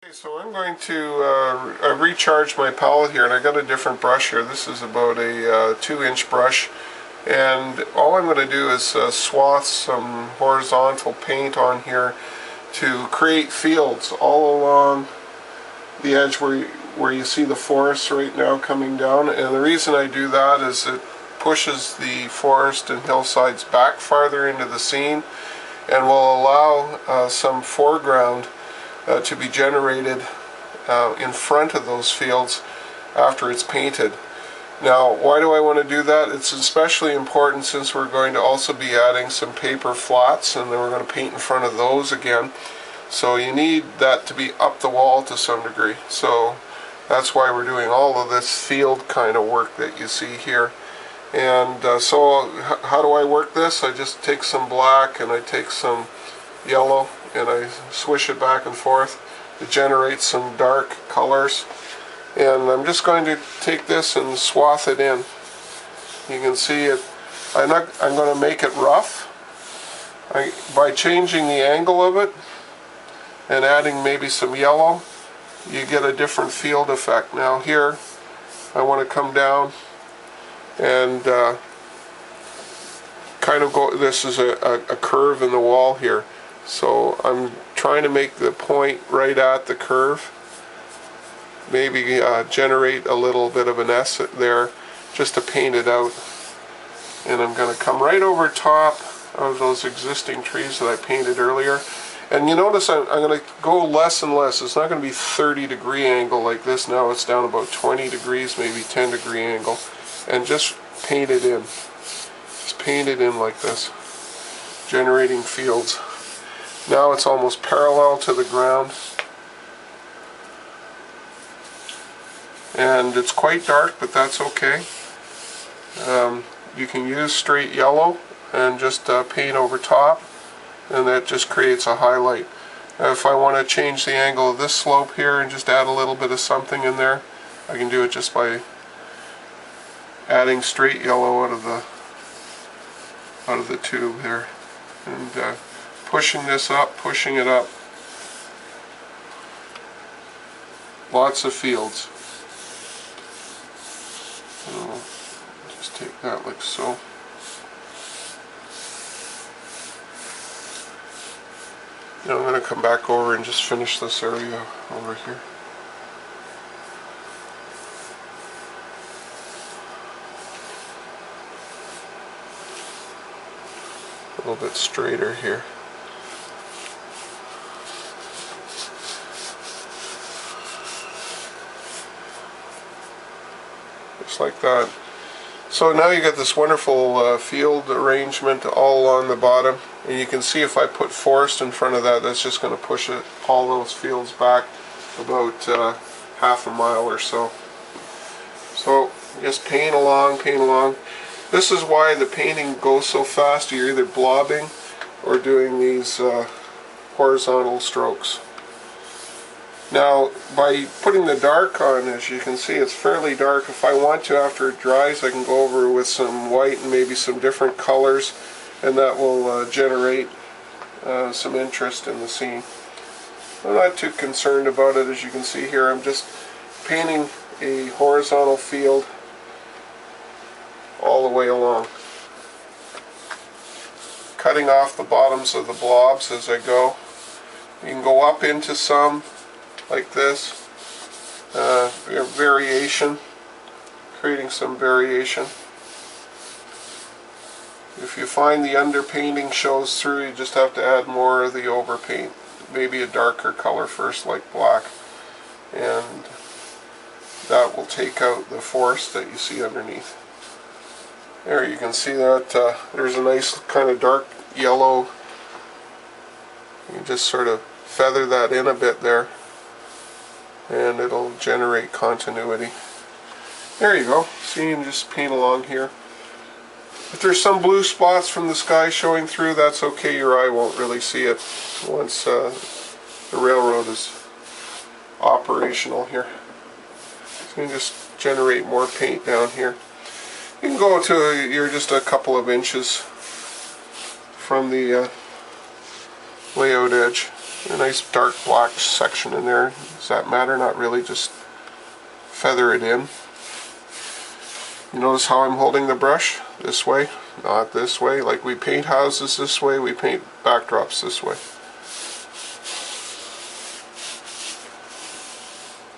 Okay, so I'm going to recharge my palette here, and I got a different brush here. This is about a 2-inch brush, and all I'm going to do is swath some horizontal paint on here to create fields all along the edge where you see the forest right now coming down. And the reason I do that is it pushes the forest and hillsides back farther into the scene and will allow some foreground to be generated in front of those fields after it's painted. Now, why do I want to do that? It's especially important since we're going to also be adding some paper flats, and then we're going to paint in front of those again. So you need that to be up the wall to some degree. So that's why we're doing all of this field kind of work that you see here. And so how do I work this? I just take some black and I take some yellow and I swish it back and forth to generate some dark colors. And I'm just going to take this and swath it in. You can see it. I'm going to make it rough by changing the angle of it and adding maybe some yellow. You get a different field effect. Now here I want to come down and kind of go. This is a curve in the wall here, so I'm trying to make the point right at the curve. Maybe generate a little bit of an S there just to paint it out. And I'm going to come right over top of those existing trees that I painted earlier. And you notice I'm going to go less and less. It's not going to be 30-degree angle like this. Now it's down about 20 degrees, maybe 10-degree angle. And just paint it in. Just paint it in like this, generating fields. Now it's almost parallel to the ground. And it's quite dark, but that's okay. You can use straight yellow and just paint over top, and that just creates a highlight. If I want to change the angle of this slope here and just add a little bit of something in there, I can do it just by adding straight yellow out of the tube there, and pushing this up, pushing it up. Lots of fields. Just take that like so. Now I'm going to come back over and just finish this area over here. A little bit straighter here. Just like that. So now you got this wonderful field arrangement all along the bottom, and you can see if I put forest in front of that, that's just going to push it, all those fields back about half a mile or so. So just paint along, paint along. This is why the painting goes so fast. You're either blobbing or doing these horizontal strokes. Now, by putting the dark on, as you can see, it's fairly dark. If I want to, after it dries, I can go over with some white and maybe some different colors, and that will generate some interest in the scene. I'm not too concerned about it. As you can see here, I'm just painting a horizontal field all the way along, cutting off the bottoms of the blobs as I go. You can go up into some like this, variation, creating some variation. If you find the underpainting shows through, you just have to add more of the overpaint, maybe a darker color first like black, and that will take out the forest that you see underneath. There you can see that there's a nice kind of dark yellow. You can just sort of feather that in a bit there, and it'll generate continuity. There you go. See, you can just paint along here. If there's some blue spots from the sky showing through, that's okay. Your eye won't really see it once the railroad is operational here. So you can just generate more paint down here. You can go to, you're just a couple of inches from the layout edge. A nice dark black section in there. Does that matter? Not really, just feather it in. You notice how I'm holding the brush? This way, not this way. Like we paint houses this way, we paint backdrops this way.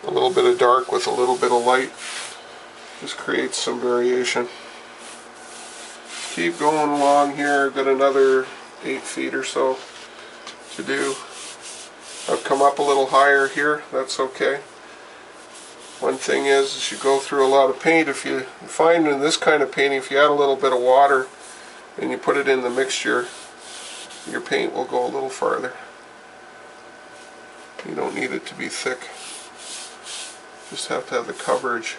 A little bit of dark with a little bit of light just creates some variation. Keep going along here. Got another 8 feet or so to do. I've come up a little higher here. That's okay. One thing is you go through a lot of paint. If you find in this kind of painting, if you add a little bit of water and you put it in the mixture, your paint will go a little farther. You don't need it to be thick. Just have to have the coverage.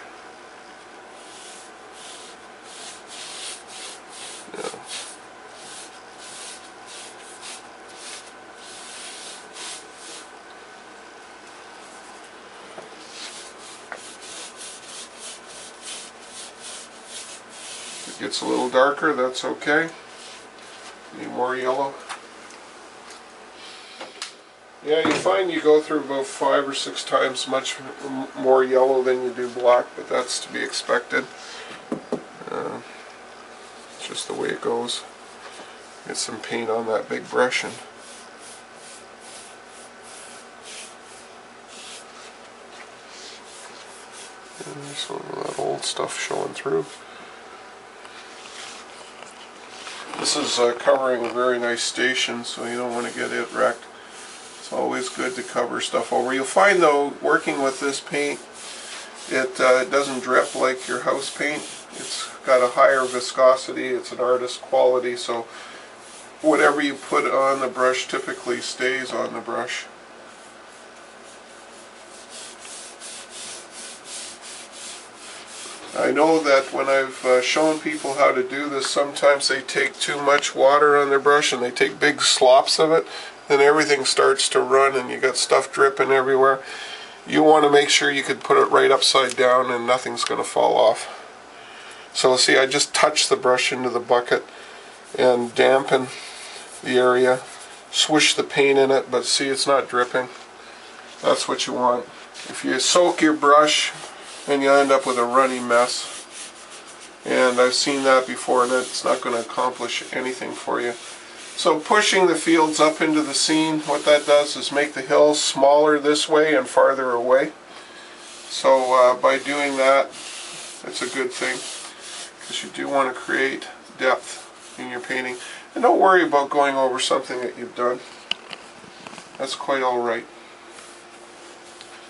Yeah. If it gets a little darker, that's okay. Need more yellow. Yeah, you find you go through about 5 or 6 times much more yellow than you do black, but that's to be expected. It's just the way it goes. Get some paint on that big brush and there's some of that old stuff showing through. This is covering a very nice station, so you don't want to get it wrecked. It's always good to cover stuff over. You'll find though, working with this paint, it doesn't drip like your house paint. It's got a higher viscosity, it's an artist quality, so whatever you put on the brush typically stays on the brush. I know that when I've shown people how to do this, sometimes they take too much water on their brush and they take big slops of it, then everything starts to run and you got stuff dripping everywhere. You want to make sure you could put it right upside down and nothing's going to fall off. So see, I just touch the brush into the bucket and dampen the area, swish the paint in it, but see, it's not dripping. That's what you want. If you soak your brush, and you end up with a runny mess, and I've seen that before, and it's not going to accomplish anything for you. So pushing the fields up into the scene, what that does is make the hills smaller this way and farther away. So by doing that, it's a good thing, because you do want to create depth in your painting. And don't worry about going over something that you've done. That's quite alright.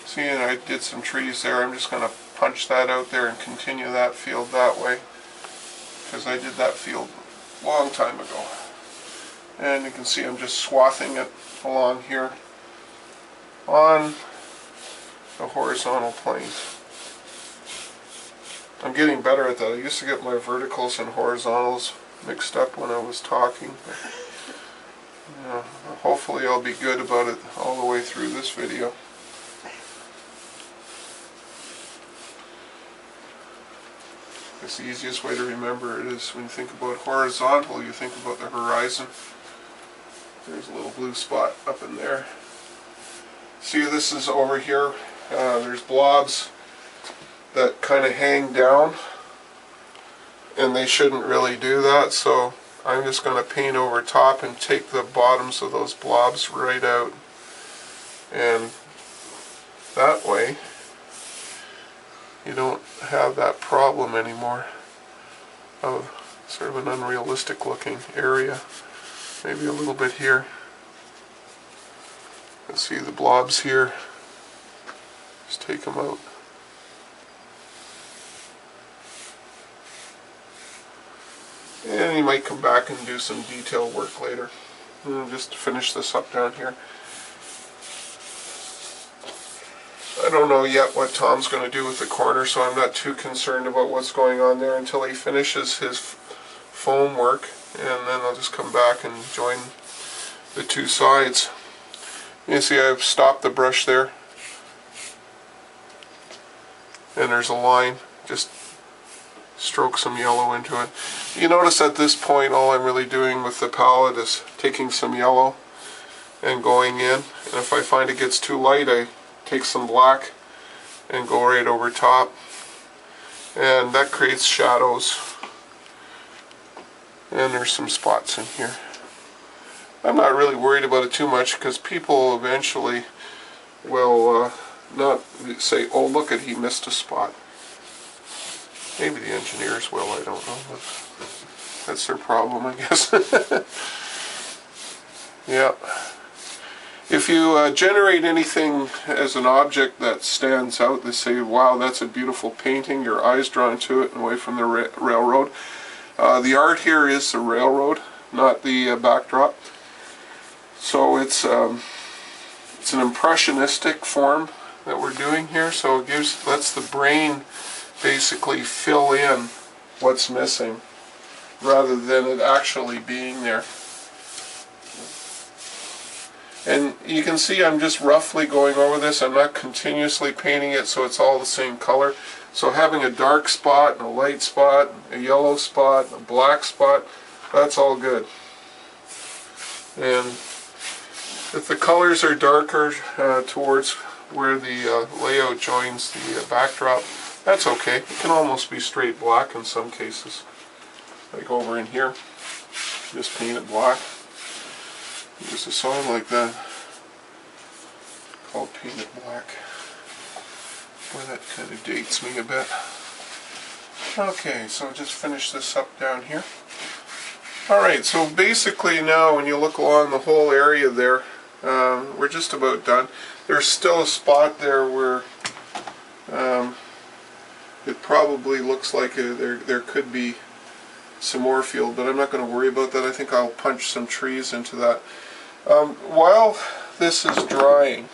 See, and I did some trees there. I'm just going to punch that out there and continue that field that way, because I did that field a long time ago. And you can see I'm just swathing it along here on the horizontal plane. I'm getting better at that. I used to get my verticals and horizontals mixed up when I was talking. But, hopefully I'll be good about it all the way through this video. It's the easiest way to remember it is when you think about horizontal, you think about the horizon. There's a little blue spot up in there. See, this is over here. There's blobs that kind of hang down, and they shouldn't really do that, so I'm just going to paint over top and take the bottoms of those blobs right out. And that way, you don't have that problem anymore of sort of an unrealistic looking area. Maybe a little bit here. You can see the blobs here. Just take them out. And you might come back and do some detail work later. Just to finish this up down here. I don't know yet what Tom's going to do with the corner, so I'm not too concerned about what's going on there until he finishes his foam work, and then I'll just come back and join the two sides. You see I've stopped the brush there, and there's a line. Just stroke some yellow into it. You notice at this point all I'm really doing with the palette is taking some yellow and going in And if I find it gets too light, I take some black and go right over top. And that creates shadows. And there's some spots in here. I'm not really worried about it too much because people eventually will not say, oh look, he missed a spot. Maybe the engineers will, I don't know. But that's their problem, I guess. Yeah. If you generate anything as an object that stands out, they say, wow, that's a beautiful painting, your eyes drawn to it and away from the railroad. The art here is the railroad, not the backdrop. So it's an impressionistic form that we're doing here. So it lets the brain basically fill in what's missing rather than it actually being there. And you can see I'm just roughly going over this. I'm not continuously painting it so it's all the same color. So having a dark spot and a light spot, a yellow spot, a black spot, that's all good. And if the colors are darker towards where the layout joins the backdrop, that's okay. It can almost be straight black in some cases. Like over in here, just paint it black. There's a song like that called Paint It Black. Boy, that kind of dates me a bit. Okay, so just finish this up down here. Alright, so basically now when you look along the whole area there, we're just about done. There's still a spot there where it probably looks like there could be some more field, but I'm not going to worry about that. I think I'll punch some trees into that. While this is drying,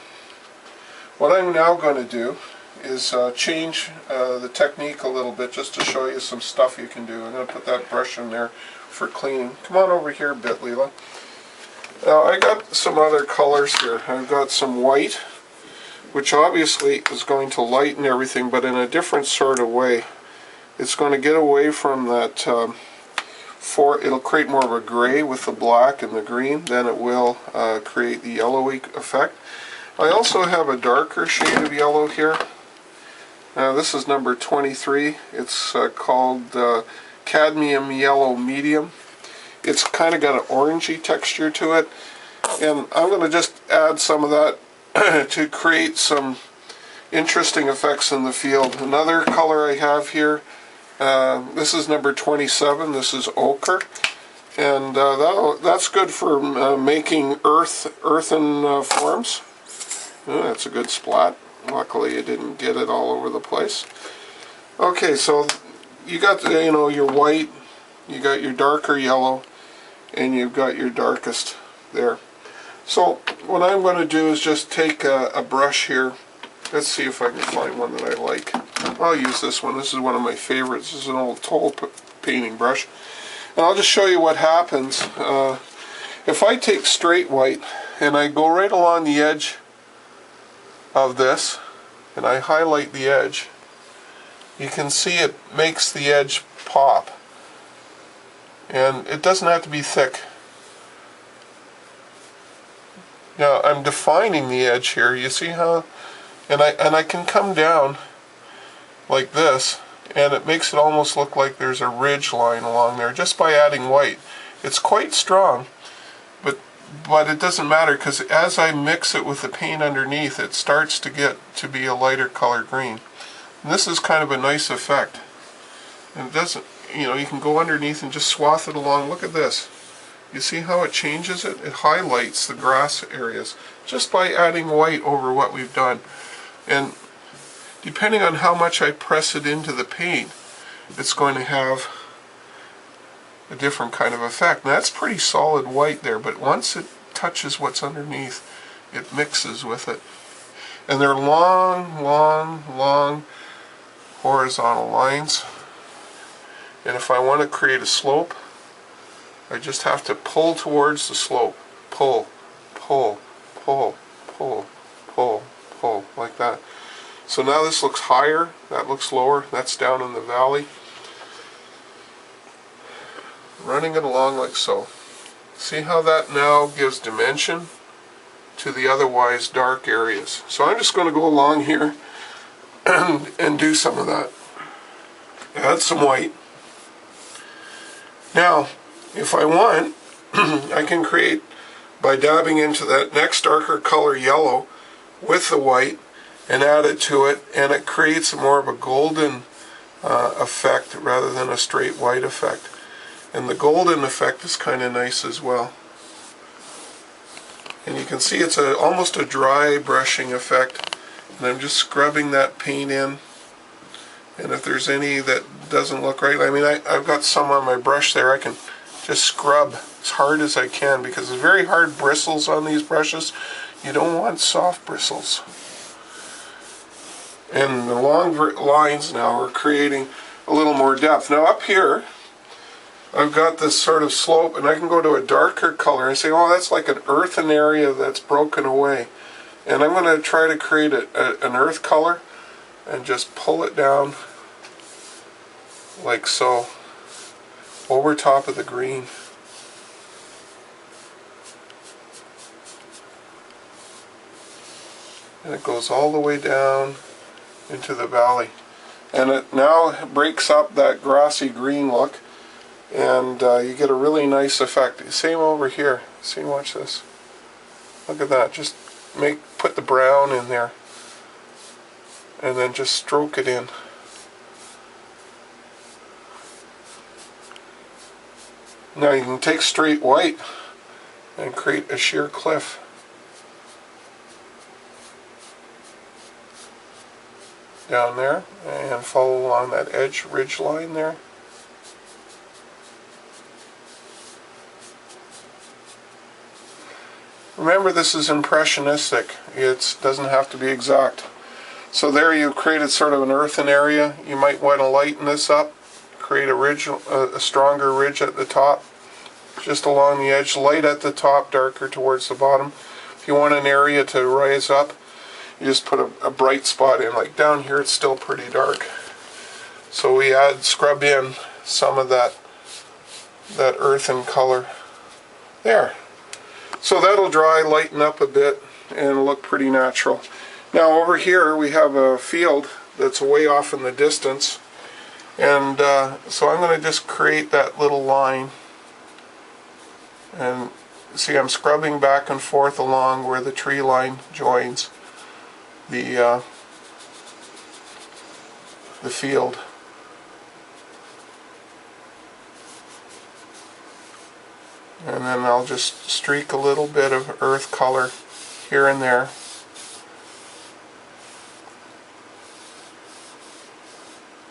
what I'm now going to do is change the technique a little bit just to show you some stuff you can do. I'm going to put that brush in there for cleaning. Come on over here a bit, Leela. Now I got some other colors here. I've got some white, which obviously is going to lighten everything, but in a different sort of way. It's going to get away from that, it'll create more of a gray with the black and the green than it will create the yellowy effect. I also have a darker shade of yellow here. This is number 23. It's called cadmium yellow medium. It's kind of got an orangey texture to it, and I'm going to just add some of that to create some interesting effects in the field. Another color I have here, this is number 27. This is ochre, and that's good for making earthen forms. That's a good splat. Luckily it didn't get it all over the place. Okay, so you got your white, you got your darker yellow, and you've got your darkest there. So what I'm going to do is just take a brush here. Let's see if I can find one that I like. I'll use this one. This is one of my favorites. This is an old toll painting brush. And I'll just show you what happens. If I take straight white and I go right along the edge of this and I highlight the edge, you can see it makes the edge pop. And it doesn't have to be thick. Now I'm defining the edge here. You see how, and I can come down like this, and it makes it almost look like there's a ridge line along there just by adding white. It's quite strong, but it doesn't matter, because as I mix it with the paint underneath, it starts to get to be a lighter color green. And this is kind of a nice effect. And it doesn't, you can go underneath and just swath it along. Look at this. You see how it changes it? It highlights the grass areas just by adding white over what we've done. And depending on how much I press it into the paint, it's going to have a different kind of effect. And that's pretty solid white there, but once it touches what's underneath, it mixes with it. And they're long, long, long horizontal lines. And if I want to create a slope, I just have to pull towards the slope. Pull, pull, pull, pull, pull, pull, like that. So now this looks higher, that looks lower, that's down in the valley. Running it along like so. See how that now gives dimension to the otherwise dark areas. So I'm just going to go along here and do some of that. Add some white. Now, if I want, I can create, by dabbing into that next darker color yellow with the white and add it to it, and it creates more of a golden effect rather than a straight white effect. And the golden effect is kind of nice as well. And you can see it's almost a dry brushing effect. And I'm just scrubbing that paint in. And if there's any that doesn't look right, I mean, I've got some on my brush there, I can just scrub as hard as I can, because there's very hard bristles on these brushes. You don't want soft bristles. And the long lines now are creating a little more depth. Now up here, I've got this sort of slope, and I can go to a darker color and say, oh, that's like an earthen area that's broken away. And I'm going to try to create an earth color and just pull it down like so over top of the green. And it goes all the way down into the valley. And it now breaks up that grassy green look, and you get a really nice effect. Same over here. See, watch this. Look at that. Just put the brown in there and then just stroke it in. Now you can take straight white and create a sheer cliff. Down there, and follow along that edge ridge line there. Remember, this is impressionistic. It doesn't have to be exact. So there you created sort of an earthen area. You might want to lighten this up, create a ridge, a stronger ridge at the top, just along the edge, light at the top, darker towards the bottom. If you want an area to rise up, you just put a bright spot in. Like down here, it's still pretty dark. So we scrub in some of that earthen color there. So that'll dry, lighten up a bit, and look pretty natural. Now over here we have a field that's way off in the distance, and so I'm going to just create that little line. And see, I'm scrubbing back and forth along where the tree line joins the field. And then I'll just streak a little bit of earth color here and there.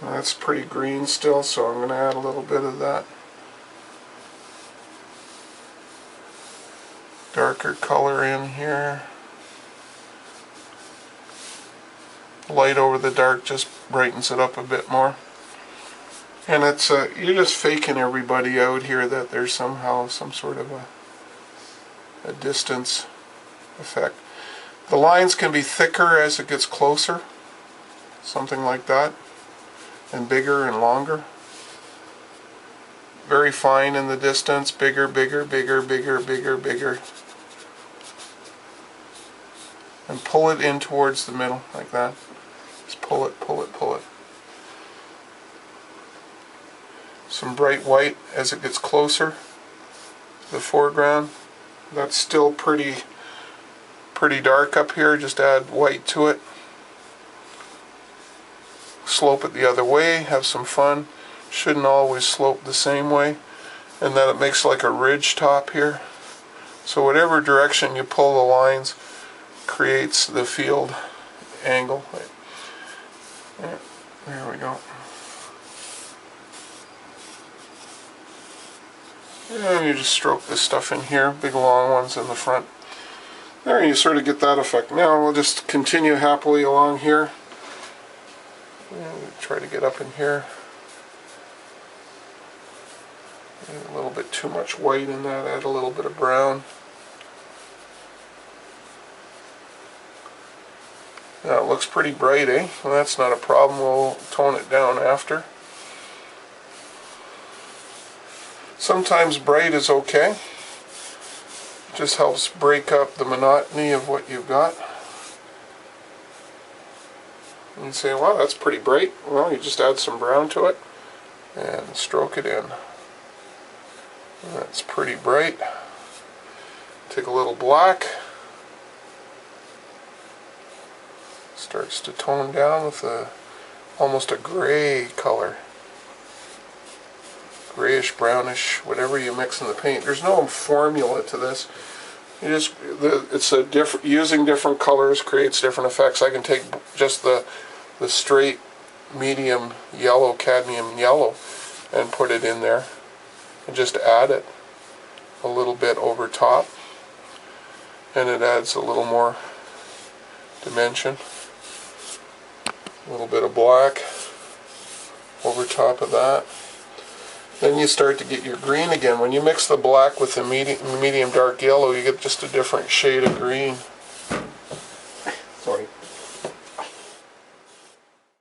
That's pretty green still, so I'm going to add a little bit of that darker color in here. Light over the dark just brightens it up a bit more. And it's you're just faking everybody out here that there's somehow some sort of a distance effect. The lines can be thicker as it gets closer, something like that, and bigger and longer. Very fine in the distance, bigger, bigger, bigger, bigger, bigger, bigger. And pull it in towards the middle like that. Just pull it, pull it, pull it. Some bright white as it gets closer to the foreground. That's still pretty dark up here. Just add white to it. Slope it the other way. Have some fun. Shouldn't always slope the same way. And then it makes like a ridge top here. So whatever direction you pull the lines creates the field angle. Yeah, there we go. And you just stroke this stuff in here, big long ones in the front. There, you sort of get that effect. Now we'll just continue happily along here. And try to get up in here. A little bit too much white in that, add a little bit of brown. Now it looks pretty bright, eh? Well, that's not a problem, we'll tone it down after. Sometimes bright is okay. Just helps break up the monotony of what you've got. And you say, wow, that's pretty bright. Well, you just add some brown to it and stroke it in. And that's pretty bright. Take a little black. Starts to tone down with almost a gray color. Grayish, brownish, whatever you mix in the paint. There's no formula to this. You just using different colors creates different effects. I can take just the straight medium yellow, cadmium yellow, and put it in there and just add it a little bit over top, and it adds a little more dimension. A little bit of black over top of that. Then you start to get your green again. When you mix the black with the medium dark yellow, you get just a different shade of green.